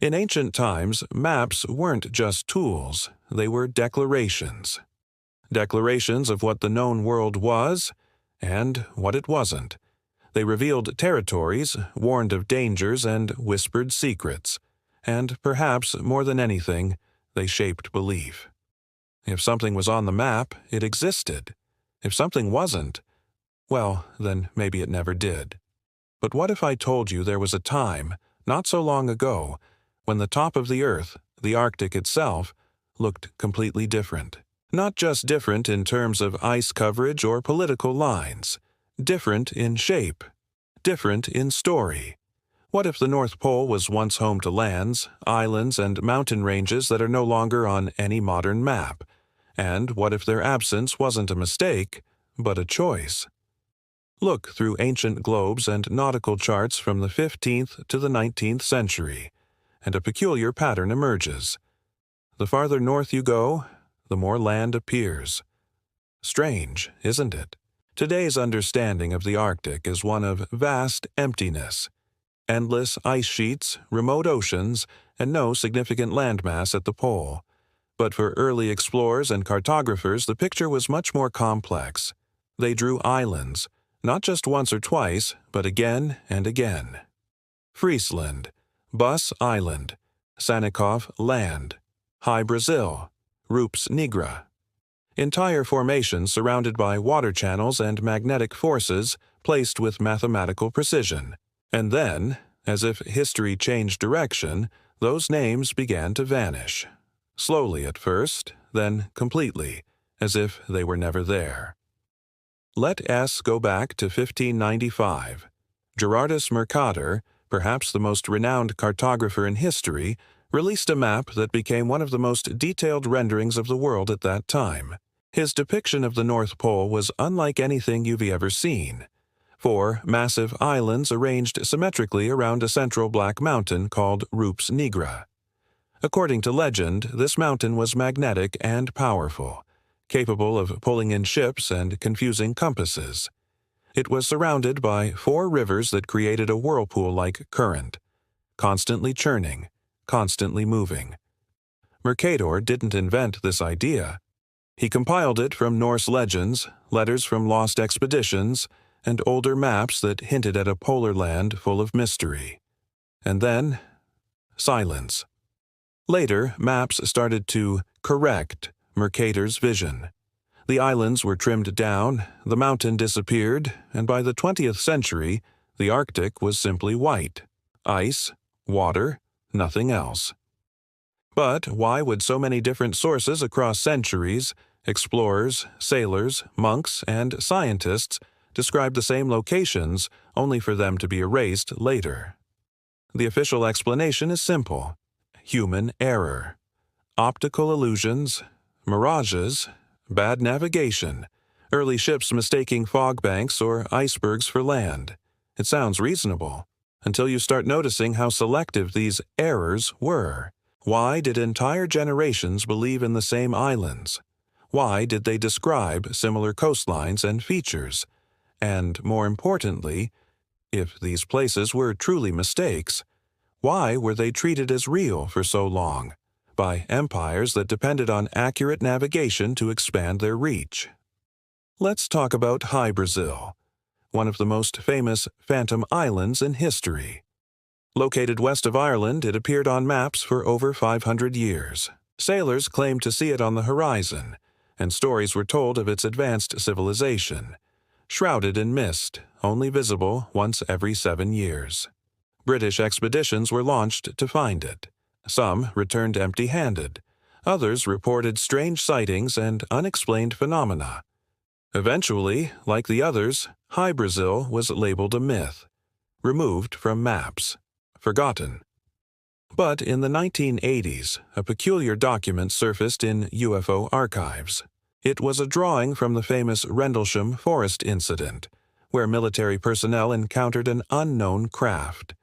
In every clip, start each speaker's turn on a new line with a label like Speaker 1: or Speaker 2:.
Speaker 1: In ancient times, maps weren't just tools, they were declarations. Declarations of what the known world was and what it wasn't. They revealed territories, warned of dangers, and whispered secrets. And perhaps, more than anything, they shaped belief. If something was on the map, it existed. If something wasn't, well, then maybe it never did. But what if I told you there was a time, not so long ago, when the top of the Earth, the Arctic itself, looked completely different? Not just different in terms of ice coverage or political lines. Different in shape. Different in story. What if the North Pole was once home to lands, islands, and mountain ranges that are no longer on any modern map? And what if their absence wasn't a mistake, but a choice? Look through ancient globes and nautical charts from the 15th to the 19th century, and a peculiar pattern emerges. The farther north you go, the more land appears. Strange, isn't it? Today's understanding of the Arctic is one of vast emptiness. Endless ice sheets, remote oceans, and no significant landmass at the pole. But for early explorers and cartographers, the picture was much more complex. They drew islands, not just once or twice, but again and again. Friesland, Bus Island, Sannikov Land, Hy-Brasil, Rupes Nigra. Entire formations surrounded by water channels and magnetic forces placed with mathematical precision. And then, as if history changed direction, those names began to vanish. Slowly at first, then completely, as if they were never there. Let S go back to 1595. Gerardus Mercator, perhaps the most renowned cartographer in history, released a map that became one of the most detailed renderings of the world at that time. His depiction of the North Pole was unlike anything you've ever seen. 4 massive islands arranged symmetrically around a central black mountain called Rupes Nigra. According to legend, this mountain was magnetic and powerful, capable of pulling in ships and confusing compasses. It was surrounded by 4 rivers that created a whirlpool-like current, constantly churning, constantly moving. Mercator didn't invent this idea. He compiled it from Norse legends, letters from lost expeditions, and older maps that hinted at a polar land full of mystery. And then, silence. Later, maps started to correct Mercator's vision. The islands were trimmed down, the mountain disappeared, and by the 20th century, the Arctic was simply white. Ice, water, nothing else. But why would so many different sources across centuries, explorers, sailors, monks, and scientists, describe the same locations only for them to be erased later? The official explanation is simple: human error. Optical illusions, mirages, bad navigation, early ships mistaking fog banks or icebergs for land. It sounds reasonable, until you start noticing how selective these errors were. Why did entire generations believe in the same islands? Why did they describe similar coastlines and features? And, more importantly, if these places were truly mistakes, why were they treated as real for so long, by empires that depended on accurate navigation to expand their reach? Let's talk about Hy-Brasil, one of the most famous phantom islands in history. Located west of Ireland, it appeared on maps for over 500 years. Sailors claimed to see it on the horizon, and stories were told of its advanced civilization, shrouded in mist, only visible once every 7 years. British expeditions were launched to find it. Some returned empty-handed. Others reported strange sightings and unexplained phenomena. Eventually, like the others, Hy-Brasil was labeled a myth, removed from maps, forgotten. But in the 1980s, a peculiar document surfaced in UFO archives. It was a drawing from the famous Rendlesham Forest incident, where military personnel encountered an unknown craft.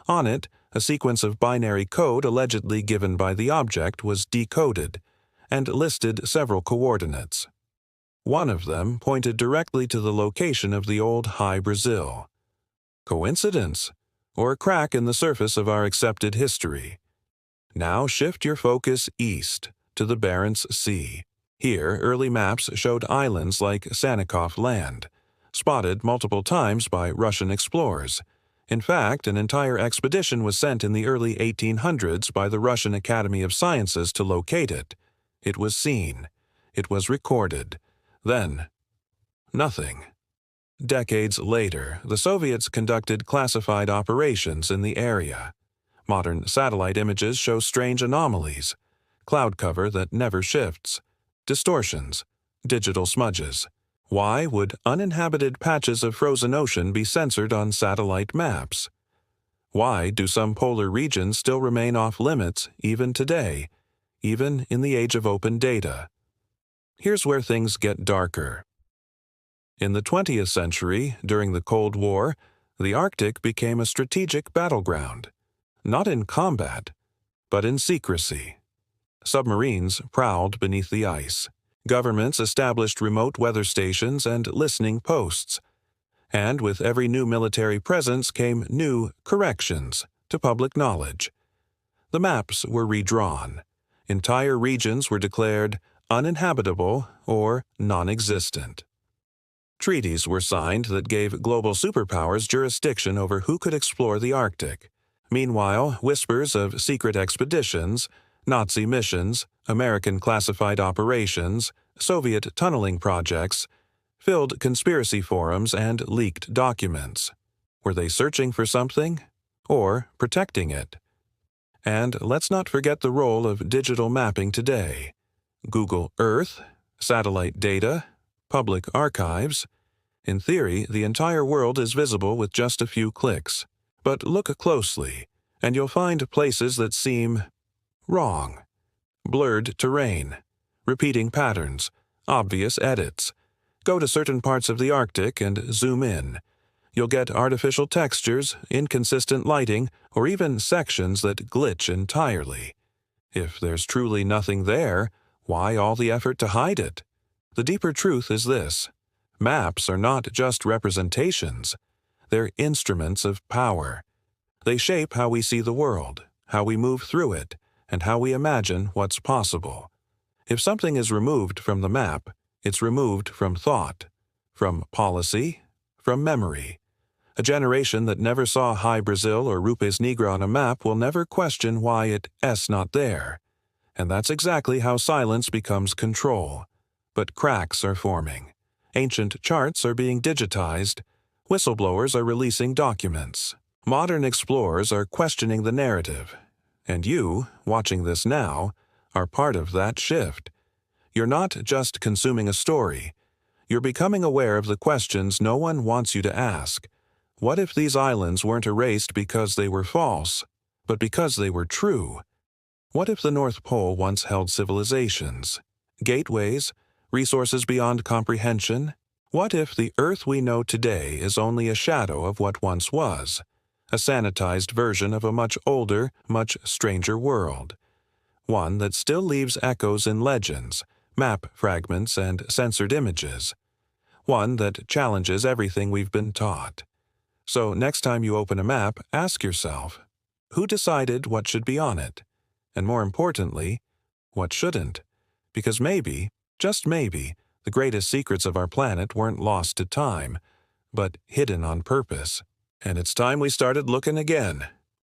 Speaker 1: On it, a sequence of binary code allegedly given by the object was decoded and listed several coordinates. One of them pointed directly to the location of the old Hy-Brasil. Coincidence? Or a crack in the surface of our accepted history? Now shift your focus east to the Barents Sea. Here, early maps showed islands like Sannikov Land, spotted multiple times by Russian explorers. In fact, an entire expedition was sent in the early 1800s by the Russian Academy of Sciences to locate it. It was seen. It was recorded. Then, nothing. Decades later, the Soviets conducted classified operations in the area. Modern satellite images show strange anomalies, cloud cover that never shifts, distortions, digital smudges. Why would uninhabited patches of frozen ocean be censored on satellite maps? Why do some polar regions still remain off-limits even today, even in the age of open data? Here's where things get darker. In the 20th century, during the Cold War, the Arctic became a strategic battleground, not in combat, but in secrecy. Submarines prowled beneath the ice. Governments established remote weather stations and listening posts. And with every new military presence came new corrections to public knowledge. The maps were redrawn. Entire regions were declared uninhabitable or non-existent. Treaties were signed that gave global superpowers jurisdiction over who could explore the Arctic. Meanwhile, whispers of secret expeditions, Nazi missions, American classified operations, Soviet tunneling projects filled conspiracy forums and leaked documents. Were they searching for something or protecting it? And let's not forget the role of digital mapping today. Google Earth, satellite data, public archives. In theory, the entire world is visible with just a few clicks. But look closely, and you'll find places that seem wrong. Blurred terrain, repeating patterns, obvious edits. Go to certain parts of the Arctic and zoom in. You'll get artificial textures, inconsistent lighting, or even sections that glitch entirely. If there's truly nothing there, why all the effort to hide it? The deeper truth is this: maps are not just representations. They're instruments of power. They shape how we see the world, how we move through it, and how we imagine what's possible. If something is removed from the map, it's removed from thought, from policy, from memory. A generation that never saw Hy-Brasil or Rupes Nigra on a map will never question why it's not there. And that's exactly how silence becomes control. But cracks are forming. Ancient charts are being digitized. Whistleblowers are releasing documents. Modern explorers are questioning the narrative. And you, watching this now, are part of that shift. You're not just consuming a story. You're becoming aware of the questions no one wants you to ask. What if these islands weren't erased because they were false, but because they were true? What if the North Pole once held civilizations, gateways, resources beyond comprehension? What if the Earth we know today is only a shadow of what once was, a sanitized version of a much older, much stranger world? One that still leaves echoes in legends, map fragments, and censored images. One that challenges everything we've been taught. So next time you open a map, ask yourself, who decided what should be on it? And more importantly, what shouldn't? Because maybe, just maybe, the greatest secrets of our planet weren't lost to time, but hidden on purpose. And it's time we started looking again.